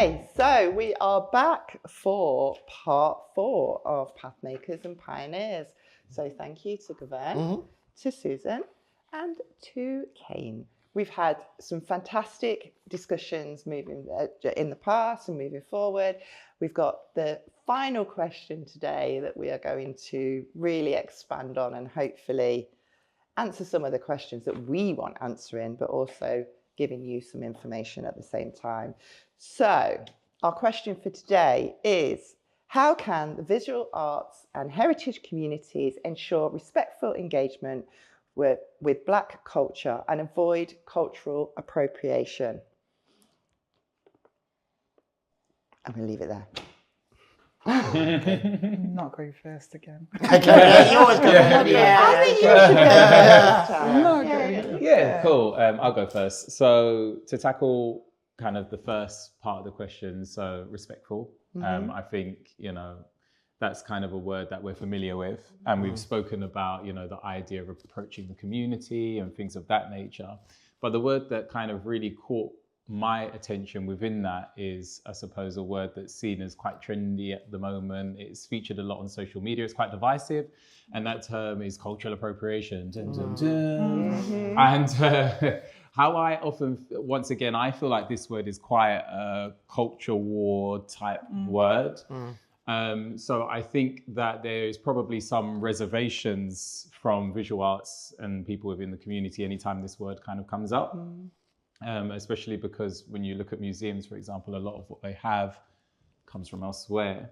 Okay, so we are back for part 4 of Pathmakers and Pioneers. So thank you to Gaverne, to Susan, and to Kayne. We've had some fantastic discussions moving in the past and moving forward. We've got the final question today that we are going to really expand on and hopefully answer some of the questions that we want answering, but also giving you some information at the same time. So our question for today is, how can the visual arts and heritage communities ensure respectful engagement with Black culture and avoid cultural appropriation? I'm going to leave it there. Not go first again. Okay, you always go first. I think you should go first. Yeah, cool. I'll go first. So to tackle kind of the first part of the question, so respectful, I think, that's kind of a word that we're familiar with. And we've spoken about, the idea of approaching the community and things of that nature. But the word that kind of really caught my attention within that is, I suppose, a word that's seen as quite trendy at the moment. It's featured a lot on social media. It's quite divisive. And that term is cultural appropriation. And how I often, once again, I feel like this word is quite a culture war type word. So I think that there is probably some reservations from visual arts and people within the community anytime this word kind of comes up. Especially because when you look at museums, for example, a lot of what they have comes from elsewhere.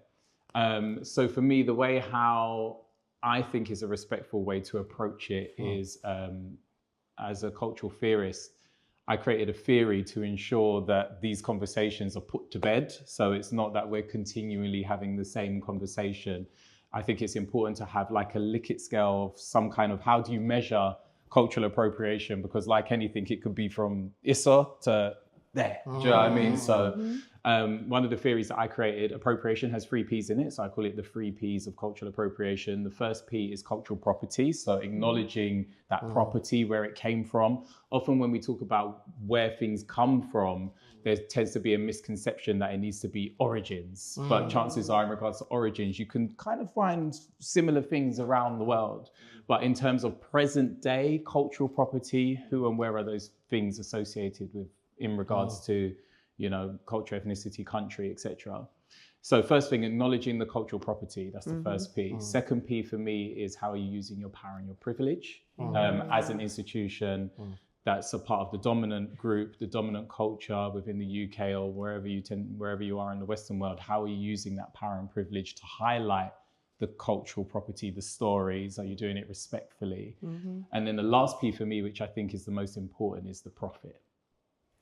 So for me, the way how I think is a respectful way to approach it is, as a cultural theorist, I created a theory to ensure that these conversations are put to bed. So it's not that we're continually having the same conversation. I think it's important to have like a Likert scale of some kind of, how do you measure cultural appropriation? Because like anything, it could be from Issa to there. Do you know what I mean? So one of the theories that I created, appropriation has 3 P's in it. So I call it the 3 P's of cultural appropriation. The first P is cultural property. So acknowledging that property, where it came from. Often when we talk about where things come from, there tends to be a misconception that it needs to be origins. But chances are, in regards to origins, you can kind of find similar things around the world. But in terms of present day cultural property, who and where are those things associated with in regards to, culture, ethnicity, country, etc. So first thing, acknowledging the cultural property, that's the first P. Second P for me is, how are you using your power and your privilege as an institution that's a part of the dominant group, the dominant culture within the UK or wherever you are in the Western world. How are you using that power and privilege to highlight the cultural property, the stories? Are you doing it respectfully? And then the last P for me, which I think is the most important, is the profit.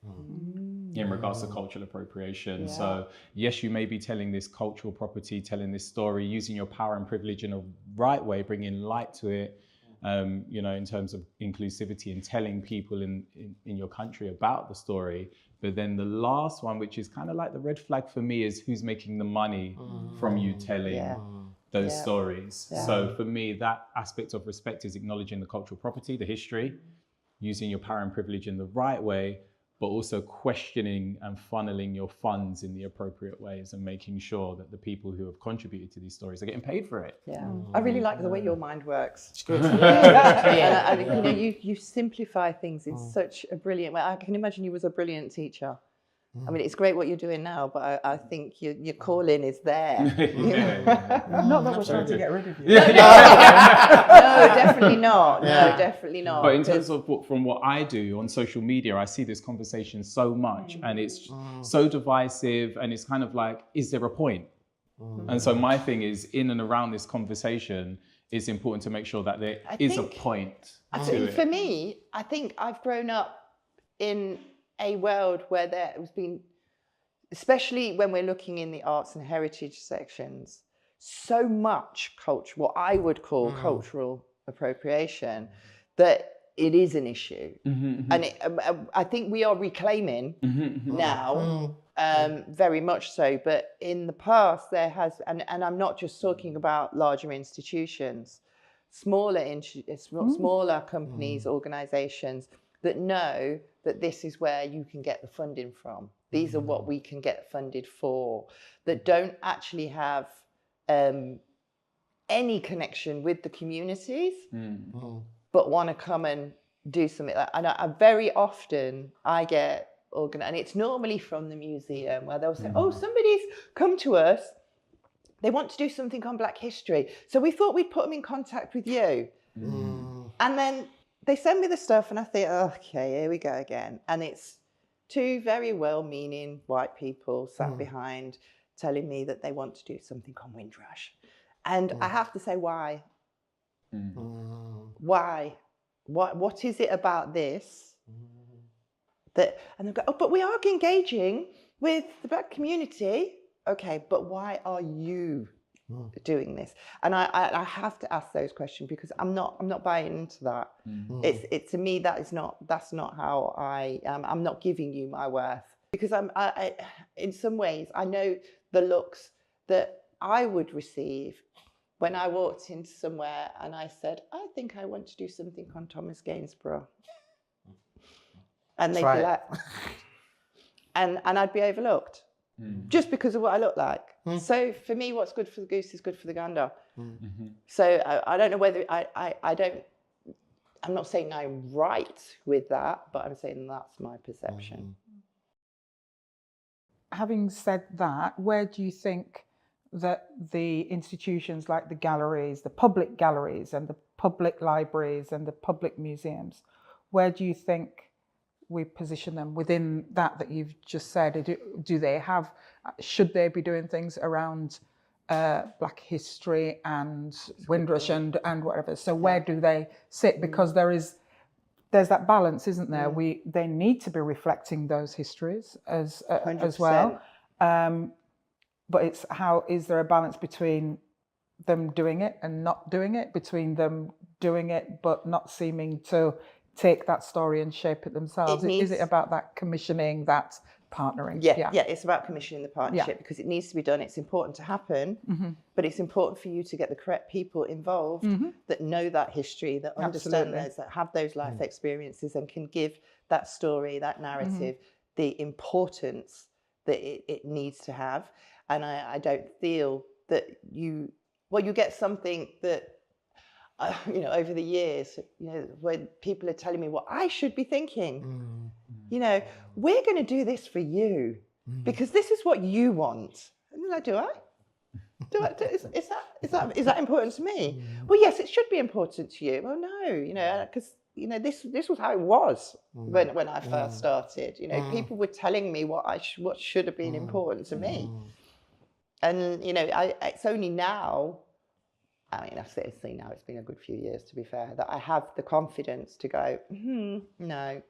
In regards to cultural appropriation. So yes, you may be telling this cultural property, telling this story, using your power and privilege in a right way, bringing light to it, in terms of inclusivity and telling people in your country about the story. But then the last one, which is kind of like the red flag for me, is who's making the money from you telling those stories. So for me, that aspect of respect is acknowledging the cultural property, the history, using your power and privilege in the right way, but also questioning and funneling your funds in the appropriate ways and making sure that the people who have contributed to these stories are getting paid for it. I really like the way your mind works. It's good. You simplify things in such a brilliant way. I can imagine you was a brilliant teacher. I mean, it's great what you're doing now, but I think your calling is there. Not that we're trying to get rid of you. No, definitely not. No, definitely not. But in terms of from what I do on social media, I see this conversation so much, and it's so divisive, and it's kind of like, is there a point? And so my thing is, in and around this conversation, it's important to make sure that there is a point to it. For me, I think I've grown up in a world where there has been, especially when we're looking in the arts and heritage sections, so much culture, what I would call cultural appropriation, that it is an issue. And I think we are reclaiming now, very much so. But in the past, there has, and I'm not just talking about larger institutions, smaller companies, organizations, that know that this is where you can get the funding from. These are what we can get funded for, that don't actually have any connection with the communities, but want to come and do something. And I very often I get organized, and it's normally from the museum, where they'll say, oh, somebody's come to us, they want to do something on Black history, so we thought we'd put them in contact with you. And then they send me the stuff and I think, okay, here we go again. And it's two very well-meaning white people sat behind telling me that they want to do something on Windrush. And I have to say, why? Why? What is it about this that, and they go, oh, but we are engaging with the Black community. Okay, but why are you doing this? And I have to ask those questions, because I'm not buying into that. It's to me, that's not how I am. I'm not giving you my worth, because I in some ways I know the looks that I would receive when I walked into somewhere and I said, I think I want to do something on Thomas Gainsborough. And they'd be like, and I'd be overlooked just because of what I look like. So for me, what's good for the goose is good for the gander. So I don't know whether I'm not saying I'm right with that, but I'm saying that's my perception. Having said that, where do you think that the institutions like the galleries, the public galleries and the public libraries and the public museums, where do you think we position them within that you've just said? Do they have, should they be doing things around Black history and Windrush and whatever? So where do they sit? Because there's that balance, isn't there? They need to be reflecting those histories as well. But it's how is there a balance between them doing it and not doing it, between them doing it but not seeming to take that story and shape it themselves? Is it about that commissioning, that partnering? Yeah, it's about commissioning the partnership, because it needs to be done. It's important to happen, but it's important for you to get the correct people involved that know that history, that understand those, that have those life experiences and can give that story, that narrative, the importance that it needs to have. And I don't feel that you get something that, over the years, when people are telling me what I should be thinking, we're going to do this for you because this is what you want. And they're like, do I? Is that important to me? Well, yes, it should be important to you. Well, no, because this was how it was when I first started. People were telling me what should have been important to me. And, it's only now, I say now, it's been a good few years, to be fair, that I have the confidence to go, no.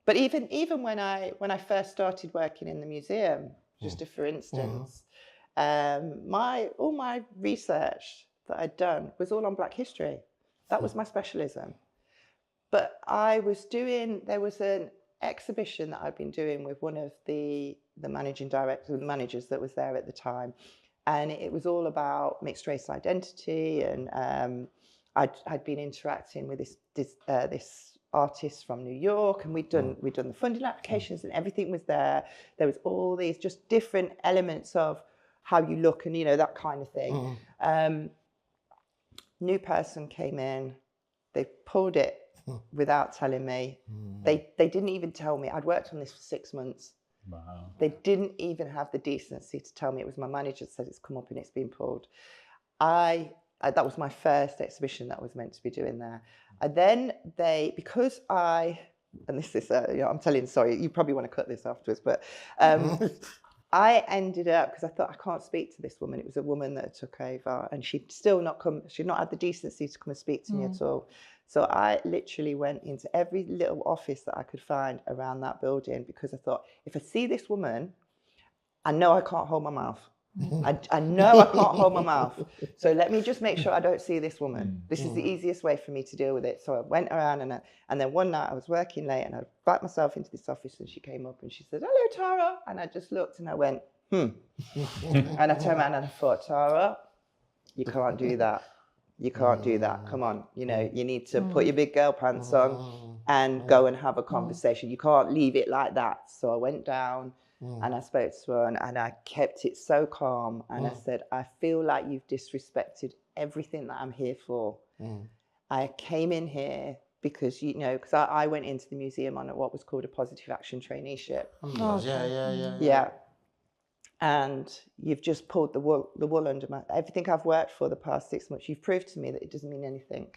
But even when I first started working in the museum, just for instance, all my research that I'd done was all on Black history. That was my specialism. But there was an exhibition that I'd been doing with one of the managing directors, the managers that was there at the time, and it was all about mixed race identity. And I'd been interacting with this artist from New York, and we'd done the funding applications, and everything was there. There was all these just different elements of how you look and that kind of thing. New person came in, they pulled it without telling me. They didn't even tell me. I'd worked on this for 6 months. Wow. They didn't even have the decency to tell me. It was my manager that said it's come up and it's been pulled. That was my first exhibition that I was meant to be doing there. And then because and this is, I'm telling, sorry, you probably want to cut this afterwards, but I ended up, because I thought, I can't speak to this woman. It was a woman that took over, and she'd not had the decency to come and speak to me at all. So I literally went into every little office that I could find around that building, because I thought, if I see this woman, I know I can't hold my mouth. I know I can't hold my mouth. So let me just make sure I don't see this woman. This is the easiest way for me to deal with it. So I went around, and then one night I was working late, and I backed myself into this office, and she came up and she said, "Hello, Tara." And I just looked and I went, And I turned around and I thought, "Tara, you can't do that. You can't do that. Come on, you need to put your big girl pants on and go and have a conversation. You can't leave it like that. So I went down and I spoke to her and I kept it so calm. And I said, I feel like you've disrespected everything that I'm here for. I came in here because, because I went into the museum on what was called a positive action traineeship. Yeah. And you've just pulled the wool under my, everything I've worked for the past 6 months, you've proved to me that it doesn't mean anything.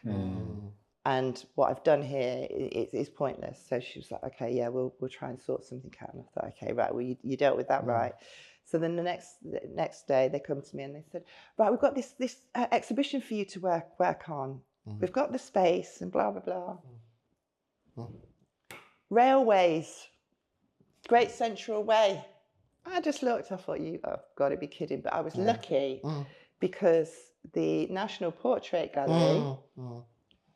And what I've done here is pointless. So she was like, okay, yeah, we'll try and sort something out. And I thought, okay, right, well, you dealt with that, right? So then the next day they come to me and they said, right, we've got this exhibition for you to work on. We've got the space and blah, blah, blah. Railways, Great Central Way. I just looked, I thought, you've got to be kidding. But I was lucky because the National Portrait Gallery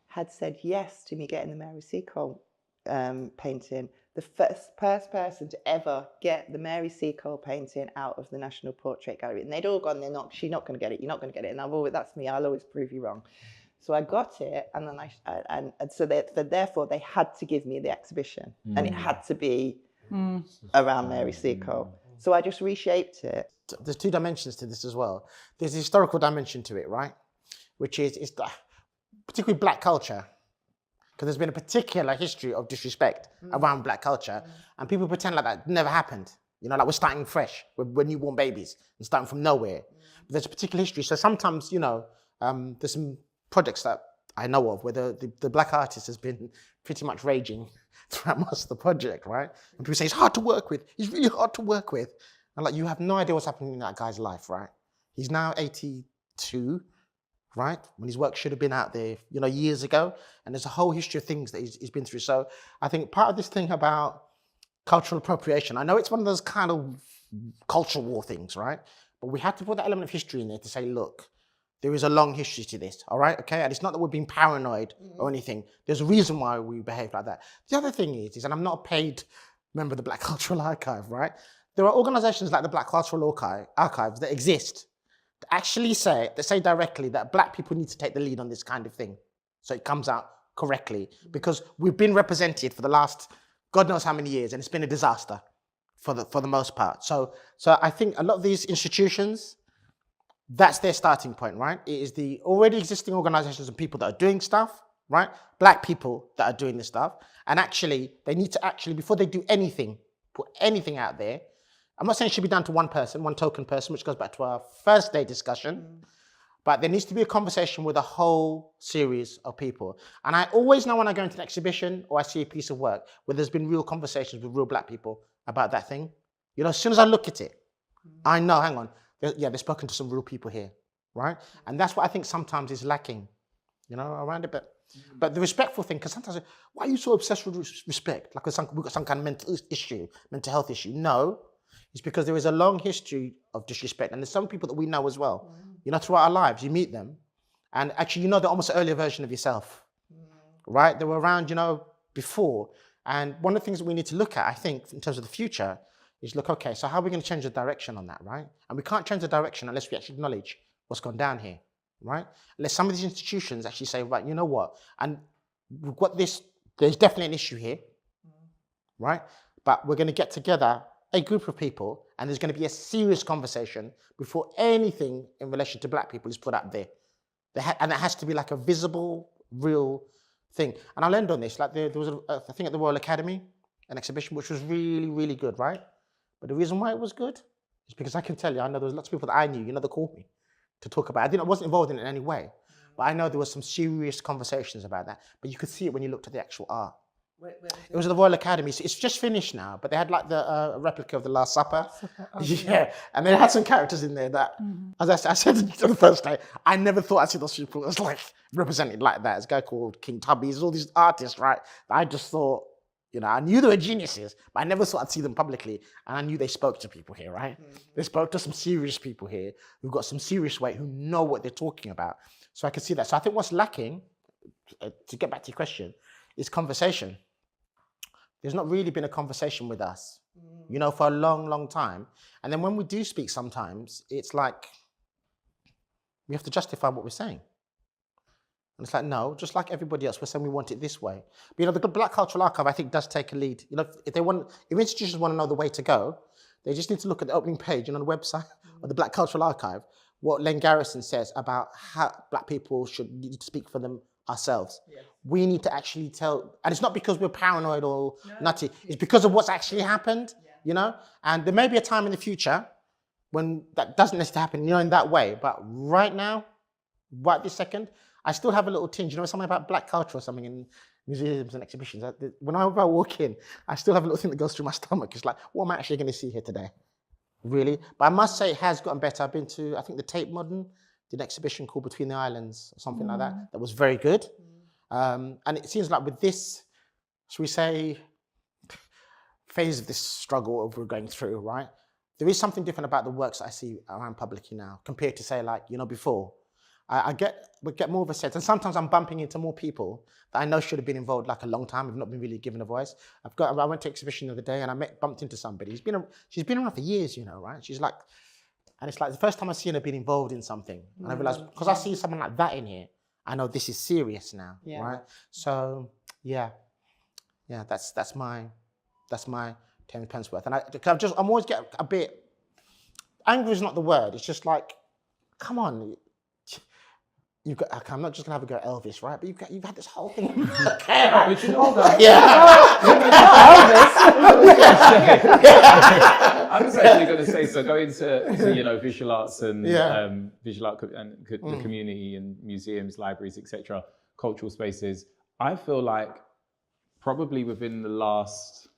had said yes to me getting the Mary Seacole painting. The first person to ever get the Mary Seacole painting out of the National Portrait Gallery. And they'd all gone, she's not going to get it, you're not going to get it. And that's me, I'll always prove you wrong. So I got it, and then therefore they had to give me the exhibition. And it had to be around Mary Seacole. So I just reshaped it. There's two dimensions to this as well. There's a historical dimension to it, right? Which is particularly black culture, because there's been a particular history of disrespect around black culture, and people pretend like that never happened. Like we're starting fresh, we're newborn babies and starting from nowhere. But there's a particular history. So sometimes, there's some projects that I know of where the black artist has been pretty much raging throughout most of the project, right? And people say, it's hard to work with. He's really hard to work with. And you have no idea what's happening in that guy's life, right? He's now 82, right? When his work should have been out there, years ago. And there's a whole history of things that he's been through. So I think part of this thing about cultural appropriation, I know it's one of those kind of cultural war things, right? But we have to put that element of history in there to say, look, there is a long history to this, all right? Okay, and it's not that we're being paranoid or anything. There's a reason why we behave like that. The other thing is, and I'm not a paid member of the Black Cultural Archive, right? There are organizations like the Black Cultural Archives that exist that actually say directly that black people need to take the lead on this kind of thing. So it comes out correctly, because we've been represented for the last God knows how many years, and it's been a disaster for the most part. So I think a lot of these institutions, that's their starting point, right? It is the already existing organizations and people that are doing stuff, right? Black people that are doing this stuff. And actually, they need to before they do anything, put anything out there. I'm not saying it should be down to one person, one token person, which goes back to our first day discussion. But there needs to be a conversation with a whole series of people. And I always know when I go into an exhibition or I see a piece of work where there's been real conversations with real black people about that thing. As soon as I look at it, I know, hang on, they've spoken to some real people here, right? And that's what I think sometimes is lacking, around it. But the respectful thing, because sometimes, why are you so obsessed with respect? Like we've got some kind of mental health issue. No, it's because there is a long history of disrespect. And there's some people that we know as well. Throughout our lives, you meet them. And actually, they're almost an earlier version of yourself, right? They were around, before. And one of the things that we need to look at, I think, in terms of the future, is look, okay, so how are we going to change the direction on that, right? And we can't change the direction unless we actually acknowledge what's gone down here, right? Unless some of these institutions actually say, right, you know what? And we've got this, there's definitely an issue here, right? But we're going to get together a group of people, and there's going to be a serious conversation before anything in relation to black people is put out there. And it has to be like a visible, real thing. And I'll end on this. Like there was a thing at the Royal Academy, an exhibition which was really, really good, right? But the reason why it was good is because I can tell you, I know there was lots of people that I knew, that called me to talk about it. I wasn't involved in it in any way, but I know there was some serious conversations about that. But you could see it when you looked at the actual art. It was at the Royal Academy. So it's just finished now, but they had like the replica of the Last Supper. Yeah, and they had some characters in there that, as I said to the first day, I never thought I'd see those people as represented like that. There's a guy called King Tubby. There's all these artists, right? I just thought, I knew they were geniuses, but I never thought I'd see them publicly. And I knew they spoke to people here, right? They spoke to some serious people here who've got some serious weight, who know what they're talking about. So I could see that. So I think what's lacking, to get back to your question, is conversation. There's not really been a conversation with us, for a long, long time. And then when we do speak sometimes, it's like we have to justify what we're saying. And it's like, no, just like everybody else, we're saying we want it this way. But, you know, the Black Cultural Archive, I think, does take a lead. You know, if institutions want to know the way to go, they just need to look at the opening page and on the website of the Black Cultural Archive, what Len Garrison says about how Black people should need to speak for them ourselves. Yes. We need to actually tell, and it's not because we're paranoid or nutty, it's because of what's actually happened, you know? And there may be a time in the future when that doesn't necessarily happen, you know, in that way. But right now, right this second, I still have a little tinge, you know, something about Black culture or something in museums and exhibitions. Whenever I walk in, I still have a little thing that goes through my stomach. It's like, what am I actually going to see here today? Really? But I must say it has gotten better. I've been to, I think, the Tate Modern, did an exhibition called Between the Islands or something like that. That was very good. And it seems like with this, should we say, phase of this struggle of we're going through, right? There is something different about the works that I see around publicly now compared to, say, like, you know, before. We get more of a sense, and sometimes I'm bumping into more people that I know should have been involved like a long time, have not been really given a voice. I went to an exhibition the other day and bumped into somebody. She's been around for years, you know, right? She's like, and it's like the first time I've seen her being involved in something, and I realized because I see someone like that in here, I know this is serious now, right? So yeah, that's my 10 pence worth, and I'm always get a bit angry is not the word. It's just like, come on. You've got, okay, I'm not just gonna have a go at Elvis, right? But you've had this whole thing. But you know that. I was actually going to say, so going to you know, visual arts and visual art and the community and museums, libraries, etc., cultural spaces. I feel like probably within the last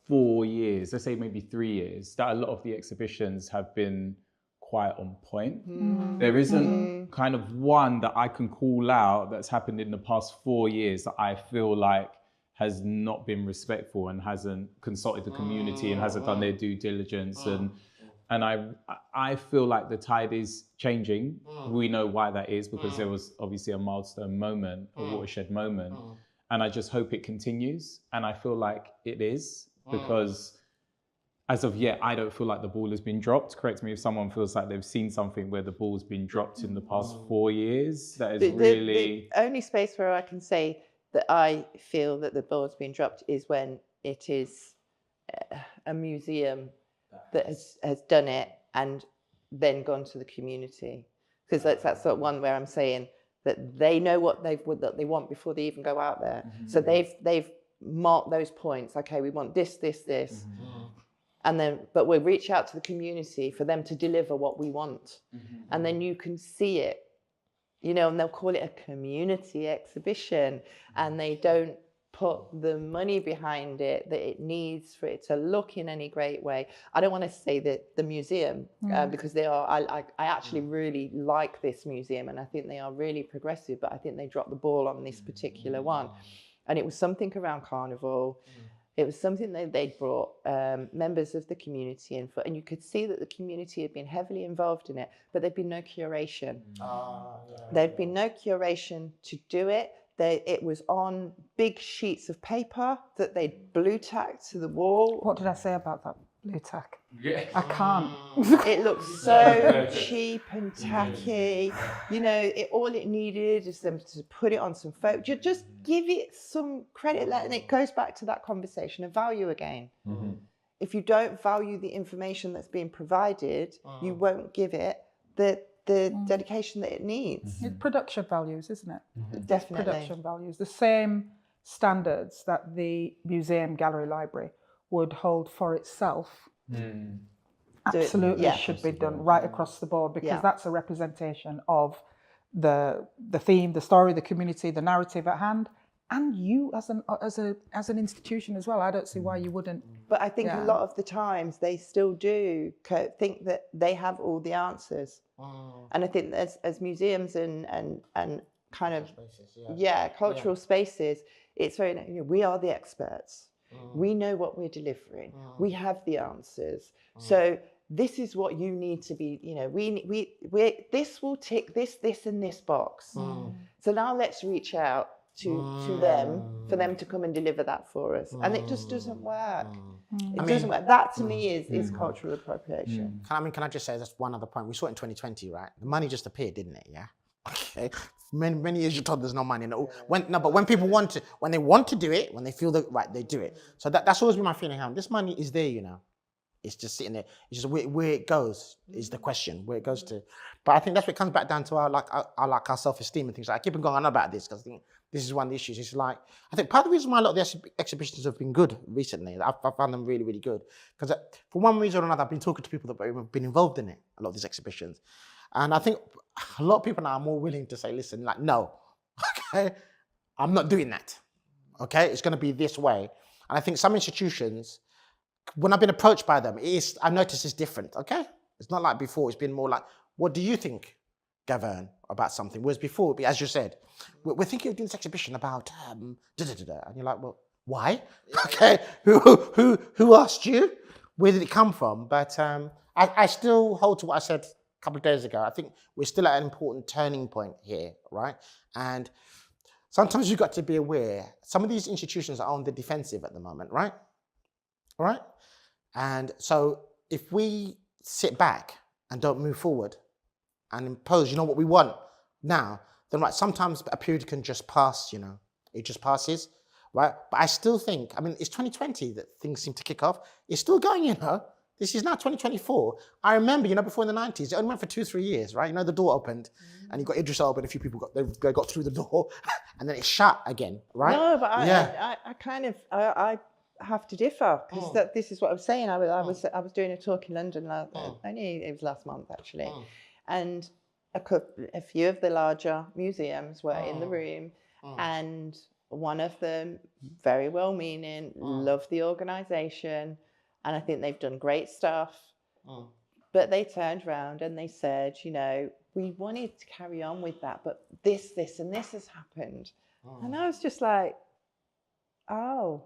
4 years, let's say maybe 3 years, that a lot of the exhibitions have been quite on point. There isn't kind of one that I can call out that's happened in the past 4 years that I feel like has not been respectful and hasn't consulted the community and hasn't done their due diligence. And I feel like the tide is changing. We know why that is, because there was obviously a milestone moment, a watershed moment. And I just hope it continues. And I feel like it is, because as of yet, I don't feel like the ball has been dropped. Correct me if someone feels like they've seen something where the ball's been dropped in the past 4 years. That is really... The only space where I can say that I feel that the ball's been dropped is when it is a museum that has done it and then gone to the community. Because that's sort of one where I'm saying that they know what they want before they even go out there. So they've marked those points. Okay, we want this. And then, but we'll reach out to the community for them to deliver what we want. And then you can see it, you know, and they'll call it a community exhibition, and they don't put the money behind it that it needs for it to look in any great way. I don't want to say that the museum, because they are, I actually really like this museum, and I think they are really progressive, but I think they dropped the ball on this particular one. And it was something around Carnival. It was something that they'd brought members of the community in for, and you could see that the community had been heavily involved in it, but there'd been no curation. There'd been no curation to do it. It was on big sheets of paper that they'd blue tacked to the wall. What did I say about that blue tack? Yeah. I can't. It looked so cheap and tacky. You know, all it needed is them to put it on some photo. Just give it some credit, and it goes back to that conversation of value again. If you don't value the information that's being provided, you won't give it the dedication that it needs. It's production values, isn't it? Definitely. Production values. The same standards that the museum, gallery, library would hold for itself absolutely should be done right across the board, because that's a representation of the theme, the story, the community, the narrative at hand, and you as an institution as well. I don't see why you wouldn't. But I think a lot of the times they still do think that they have all the answers. And I think as museums and kind of cultural spaces, it's very, you know, we are the experts. We know what we're delivering. We have the answers. So this is what you need to be, you know, we this will tick this, and this box. So now let's reach out to them for them to come and deliver that for us. And it just doesn't work. It doesn't work. That to me is cultural appropriation. Can I just say that's one other point? We saw it in 2020, right? The money just appeared, didn't it? Yeah. Okay, many years you're told there's no money. No, but when people want to, when they want to do it, when they feel that right, they do it. So that's always been my feeling. How this money is there, it's just sitting there. It's just where it goes is the question, where it goes to. But I think that's what comes back down to our self-esteem and things. Like I keep on going on about this because I think this is one of the issues. It's like I think part of the reason why a lot of the exhibitions have been good recently, I found them really, really good because for one reason or another, I've been talking to people that have been involved in it. A lot of these exhibitions, and I think a lot of people now are more willing to say, "Listen, like no, okay, I'm not doing that. Okay, it's going to be this way." And I think some institutions, when I've been approached by them, I notice it's different, okay? It's not like before. It's been more like, what do you think, Gaverne, about something? Whereas before, as you said, we're thinking of doing this exhibition about da-da-da-da. And you're like, well, why? Okay, who asked you? Where did it come from? But I still hold to what I said a couple of days ago. I think we're still at an important turning point here, right? And sometimes you've got to be aware, some of these institutions are on the defensive at the moment, right? All right? And so if we sit back and don't move forward and impose, what we want now, then right, sometimes a period can just pass, it just passes, right? But I still think, it's 2020 that things seem to kick off. It's still going, This is now 2024. I remember, before in the 90s, it only went for 2-3 years, right? The door opened and you got Idris Elba and a few people got through the door and then it shut again, right? No, but I have to differ because this is what I was saying. I was doing a talk in London it was last month actually, and a few of the larger museums were in the room, and one of them, very well-meaning, loved the organisation, and I think they've done great stuff. But they turned around and they said, we wanted to carry on with that, but this and this has happened, and I was just like, oh.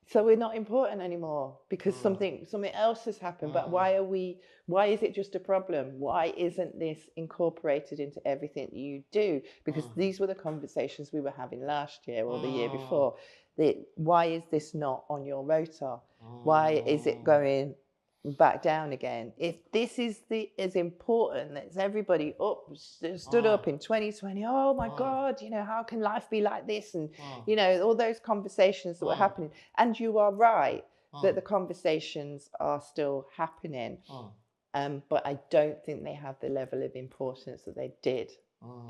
So we're not important anymore because something else has happened. But why is it just a problem? Why isn't this incorporated into everything that you do? Because these were the conversations we were having last year or the year before. Why is this not on your rota? Why is it going back down again? If this is as important as everybody stood up in 2020, oh my God, how can life be like this? And, all those conversations that were happening. And you are right that the conversations are still happening. But I don't think they have the level of importance that they did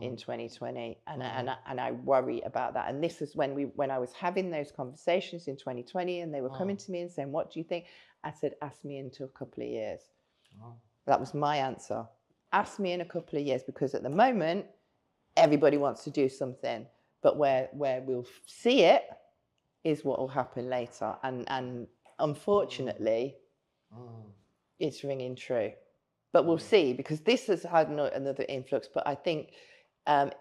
in 2020. And I worry about that. And this is when I was having those conversations in 2020 and they were coming to me and saying, what do you think? I said, ask me into a couple of years. That was my answer. Ask me in a couple of years, because at the moment, everybody wants to do something. But where we'll see it is what will happen later. And unfortunately, it's ringing true. But we'll see, because this has had another influx. But I think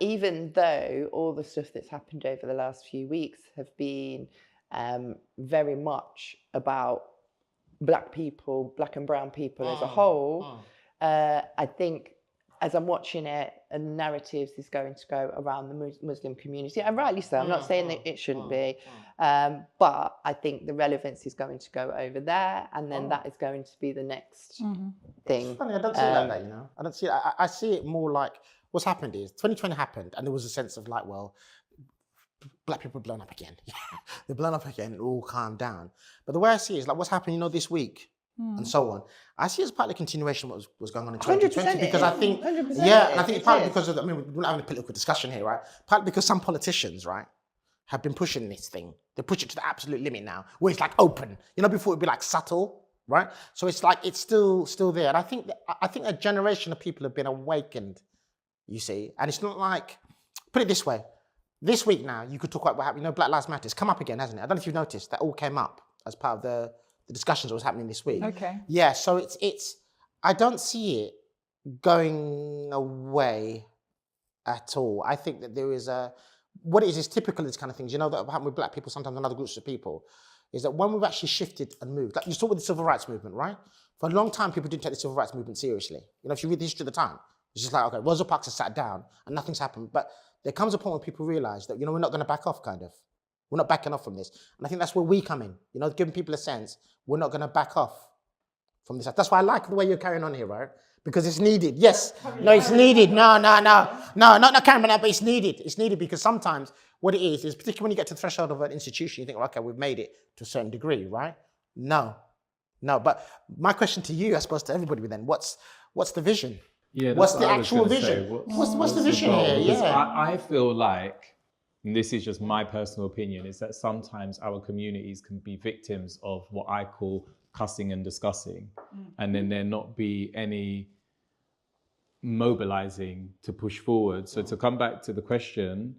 even though all the stuff that's happened over the last few weeks have been very much about Black people, Black and brown people as a whole, I think as I'm watching it, and narratives is going to go around the Muslim community, and rightly so. I'm not saying that it shouldn't be, but I think the relevance is going to go over there, and then that is going to be the next thing. It's funny, I don't see it like that, I don't see it. I see it more like what's happened is 2020 happened, and there was a sense of like, well, Black people are blown up again. They're blown up again, it all calmed down. But the way I see it is like what's happening, this week and so on. I see it as partly a continuation of what was going on in 2020 because I think, and I think it's partly because of, we're not having a political discussion here, right? Partly because some politicians, right, have been pushing this thing. They push it to the absolute limit now, where it's like open. Before it'd be like subtle, right? So it's like, it's still there. And I think a generation of people have been awakened, you see. And it's not like, put it this way, this week now, you could talk about what happened. Black Lives Matter. It's come up again, hasn't it? I don't know if you've noticed. That all came up as part of the discussions that was happening this week. Okay. Yeah, so it's. I don't see it going away at all. I think that there is what it is typical of these kind of things. That happen with Black people, sometimes and other groups of people, is that when we've actually shifted and moved, like you saw with the civil rights movement, right? For a long time, people didn't take the civil rights movement seriously. If you read the history of the time, it's just like, okay, Rosa Parks has sat down and nothing's happened. But there comes a point where people realise that, we're not going to back off, kind of. We're not backing off from this. And I think that's where we come in, giving people a sense we're not going to back off from this. That's why I like the way you're carrying on here, right? Because it's needed. Yes. No, it's needed. No, not carrying on, but it's needed. It's needed because sometimes what it is particularly when you get to the threshold of an institution, you think, okay, we've made it to a certain degree, right? No. But my question to you, I suppose, to everybody then, what's the vision? Yeah, what's the actual vision? What's the vision here? Yeah. I feel like, and this is just my personal opinion, is that sometimes our communities can be victims of what I call cussing and discussing, and then there not be any mobilizing to push forward. So to come back to the question,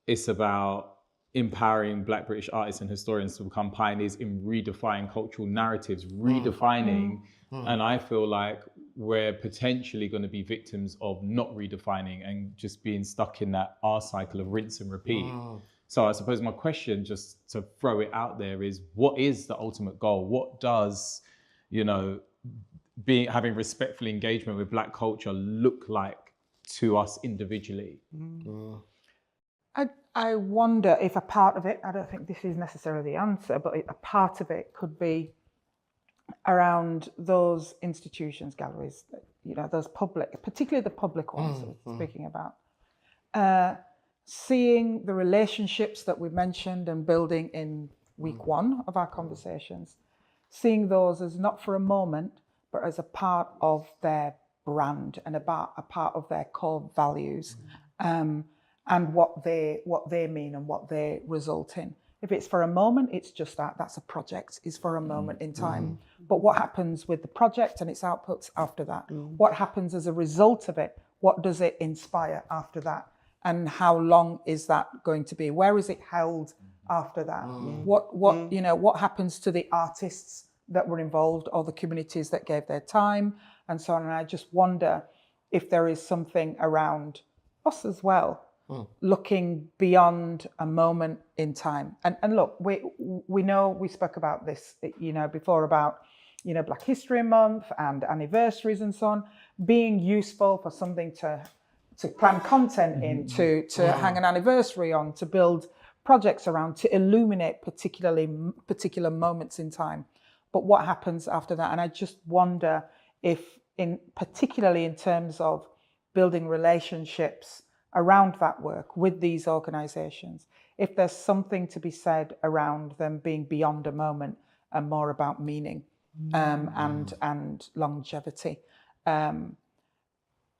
it's about empowering Black British artists and historians to become pioneers in redefining cultural narratives, redefining. And I feel like we're potentially going to be victims of not redefining and just being stuck in that R cycle of rinse and repeat. So I suppose my question, just to throw it out there, is what is the ultimate goal? What does, having respectful engagement with Black culture look like to us individually? I wonder if a part of it, I don't think this is necessarily the answer, but a part of it could be around those institutions, galleries, those public, particularly the public ones that we're speaking about, seeing the relationships that we mentioned and building in week one of our conversations, seeing those as not for a moment, but as a part of their brand and about a part of their core values, and what they mean and what they result in. If it's for a moment, it's just that's a project, is for a moment in time. But what happens with the project and its outputs after that? What happens as a result of it? What does it inspire after that? And how long is that going to be? Where is it held after that? What happens to the artists that were involved or the communities that gave their time and so on? And I just wonder if there is something around us as well, looking beyond a moment in time. And look, we know we spoke about this, before about, Black History Month and anniversaries and so on, being useful for something to plan content in, to hang an anniversary on, to build projects around, to illuminate particular moments in time. But what happens after that? And I just wonder if, particularly in terms of building relationships around that work with these organisations, if there's something to be said around them being beyond a moment and more about meaning and longevity. And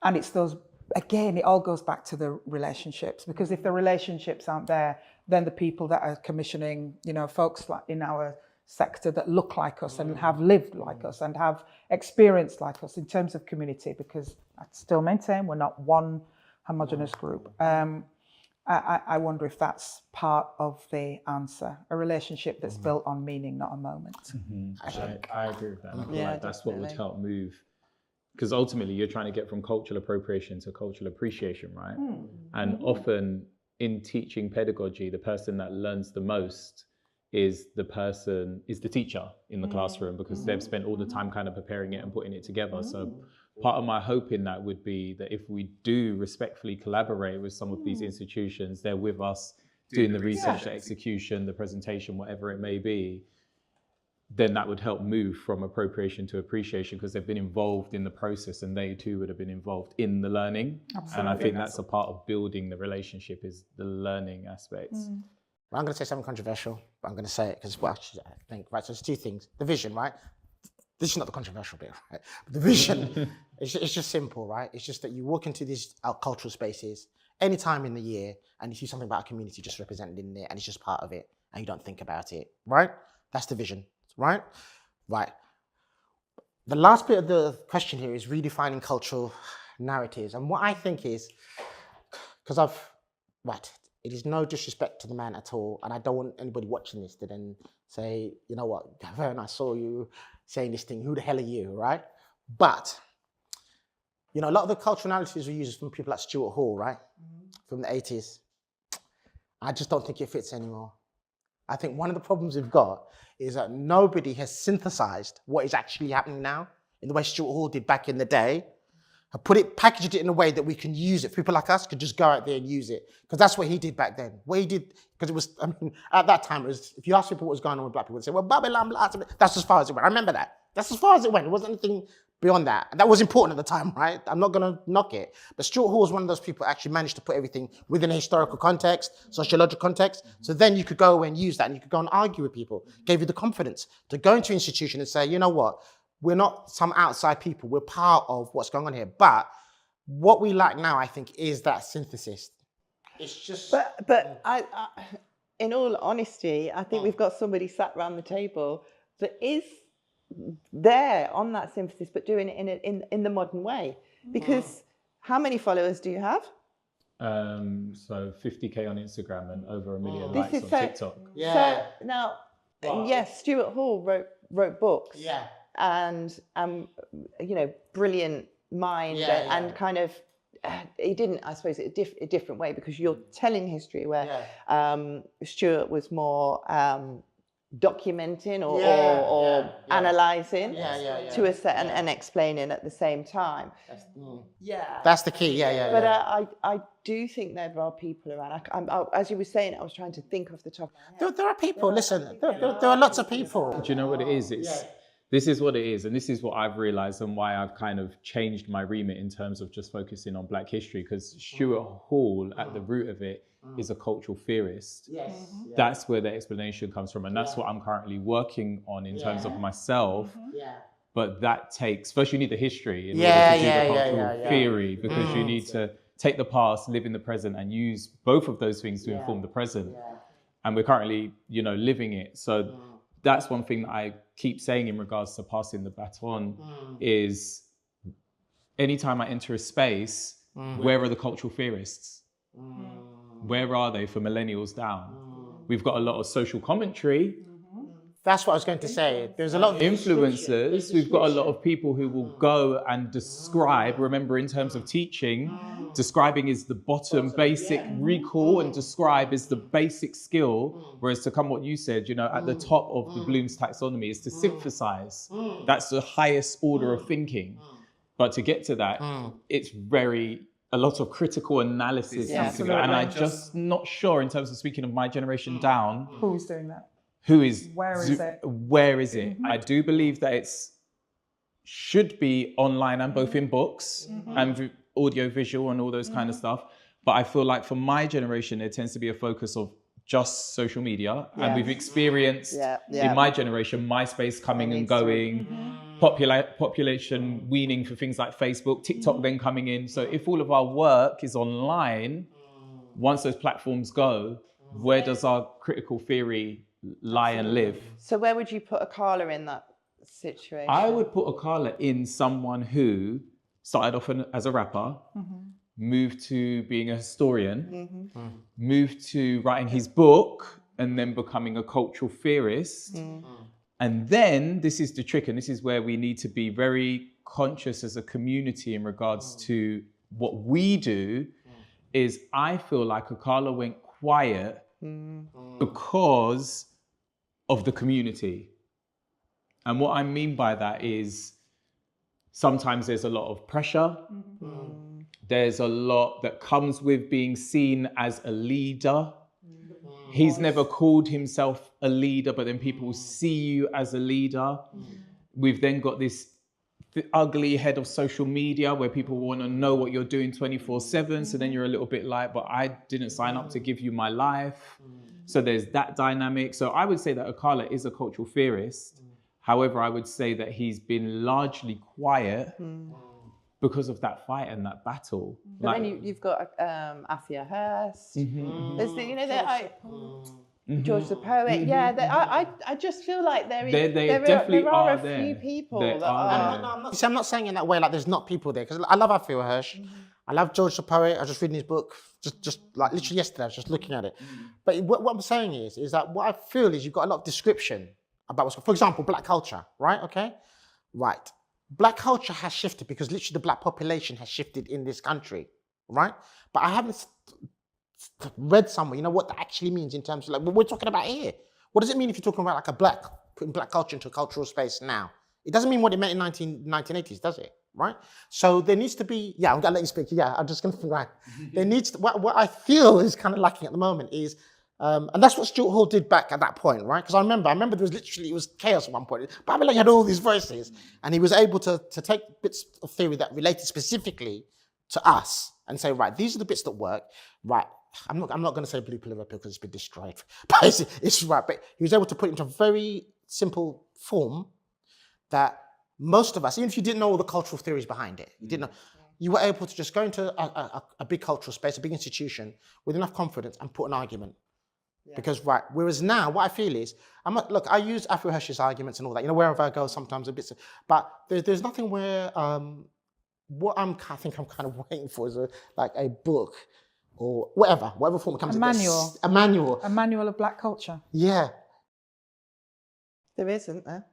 it's those, again, it all goes back to the relationships, because if the relationships aren't there, then the people that are commissioning, folks like in our sector that look like us and have lived like us and have experienced like us in terms of community, because I still maintain we're not one homogenous group. I wonder if that's part of the answer, a relationship that's built on meaning, not a moment. I agree with that. I feel like that's what would help move, because ultimately you're trying to get from cultural appropriation to cultural appreciation, right? And often in teaching pedagogy, the person that learns the most is the teacher in the classroom, because they've spent all the time kind of preparing it and putting it together. So part of my hope in that would be that if we do respectfully collaborate with some of these institutions, they're with us doing the research, the execution, the presentation, whatever it may be, then that would help move from appropriation to appreciation, because they've been involved in the process and they too would have been involved in the learning. Absolutely. And I think that's a part of building the relationship, is the learning aspects. Well, I'm going to say something controversial, but I'm going to say it because, I think, right, so there's two things. The vision, right? This is not the controversial bit, right? But the vision, it's just simple, right? It's just that you walk into these cultural spaces any time in the year and you see something about a community just represented in there and it's just part of it and you don't think about it, right? That's the vision, right? Right. The last bit of the question here is redefining cultural narratives. And what I think is, because it is no disrespect to the man at all, and I don't want anybody watching this to then say, you know what, Gaverne, I saw you saying this thing, who the hell are you, right? But, a lot of the cultural narratives we use is from people like Stuart Hall, right? From the 80s. I just don't think it fits anymore. I think one of the problems we've got is that nobody has synthesized what is actually happening now in the way Stuart Hall did back in the day. Packaged it in a way that we can use it. People like us could just go out there and use it. Because that's what he did back then. What he did, because it was, at that time, it was, if you ask people what was going on with Black people, they'd say, well, Babylon, blah, blah. That's as far as it went. I remember that. That's as far as it went. It wasn't anything beyond that. And that was important at the time, right? I'm not going to knock it. But Stuart Hall was one of those people who actually managed to put everything within a historical context, sociological context. So then you could go and use that and you could go and argue with people. Gave you the confidence to go into an institution and say, you know what? We're not some outside people. We're part of what's going on here. But what we lack now, I think, is that synthesis. It's just... But I in all honesty, I think we've got somebody sat around the table that is there on that synthesis, but doing it in the modern way. Because how many followers do you have? So 50k on Instagram and over 1 million likes on TikTok. Yeah. So now, yes, Stuart Hall wrote books. Yeah. And you know, brilliant mind and kind of he didn't, I suppose, a different way, because you're telling history where Stuart was more documenting or analysing to a set and explaining at the same time. That's the key. But I do think there are people around. As you were saying, I was trying to think off the top of my head. There are people. Listen, there are lots of people. Do you know what it is? This is what it is, and this is what I've realised and why I've kind of changed my remit in terms of just focusing on Black history, because Stuart Hall, at the root of it, is a cultural theorist. Yes. That's where the explanation comes from, and that's what I'm currently working on in terms of myself. But that takes, first you need the history in order to do the cultural theory, because you need to take the past, live in the present, and use both of those things to inform the present. And we're currently, you know, living it. So that's one thing that I keep saying in regards to passing the baton is anytime I enter a space, where are the cultural theorists? Where are they for millennials down? We've got a lot of social commentary. That's what I was going to say. There's a lot of influencers. We've got a lot of people who will go and describe. Remember, in terms of teaching, describing is the bottom basic recall, and describe is the basic skill. Whereas to come what you said, you know, at the top of the Bloom's taxonomy is to synthesize. That's the highest order of thinking. But to get to that, it's a lot of critical analysis. And I'm just not sure, in terms of speaking of my generation down. Who's doing that? Where is it? Where is it? I do believe that should be online and both in books and audio, visual, and all those kind of stuff. But I feel like for my generation, there tends to be a focus of just social media, and we've experienced in my generation MySpace coming and going, population weaning for things like Facebook, TikTok then coming in. So if all of our work is online, once those platforms go, where does our critical theory lie and live? So where would you put Akala in that situation? I would put Akala in someone who started off as a rapper, moved to being a historian, moved to writing his book, and then becoming a cultural theorist. And then, this is the trick, and this is where we need to be very conscious as a community in regards to what we do, is I feel like Akala went quiet because of the community. And what I mean by that is sometimes there's a lot of pressure. There's a lot that comes with being seen as a leader. He's never called himself a leader, but then people see you as a leader. We've then got this ugly head of social media where people want to know what you're doing 24/7. So then you're a little bit like, but I didn't sign up to give you my life. So there's that dynamic. So I would say that Akala is a cultural theorist. However, I would say that he's been largely quiet because of that fight and that battle. But then you've got Afia Hurst. There's George the poet. I just feel like there are a few people that are. I'm not saying in that way like there's not people there, because I love Afia Hurst. I love George the poet. I was just reading his book just like literally yesterday. I was just looking at it. But what I'm saying is that what I feel is you've got a lot of description about what's, for example, Black culture, right? Okay, right. Black culture has shifted because literally the Black population has shifted in this country, right? But I haven't read somewhere, you know, what that actually means in terms of like what we're talking about here. What does it mean if you're talking about like putting Black culture into a cultural space now? It doesn't mean what it meant in 1980s, does it? Right? So there needs to be, I'm gonna let you speak. I'm just gonna think, right. There needs to, what I feel is kind of lacking at the moment is And that's what Stuart Hall did back at that point, right? Because I remember there was literally, it was chaos at one point. Babylon had all these voices, and he was able to take bits of theory that related specifically to us and say, right, these are the bits that work, right? I'm not going to say blue pill pill because it's been destroyed, but it's right. But he was able to put it into a very simple form that most of us, even if you didn't know all the cultural theories behind it, you didn't know, you were able to just go into a big cultural space, a big institution with enough confidence and put an argument. Yeah. Because whereas now what I feel is, I use Afro Hirsch's arguments and all that, wherever I go sometimes a bit, but there's nothing where, what I think I'm kind of waiting for is a book or whatever form it comes in. A manual of black culture. Yeah. There isn't there?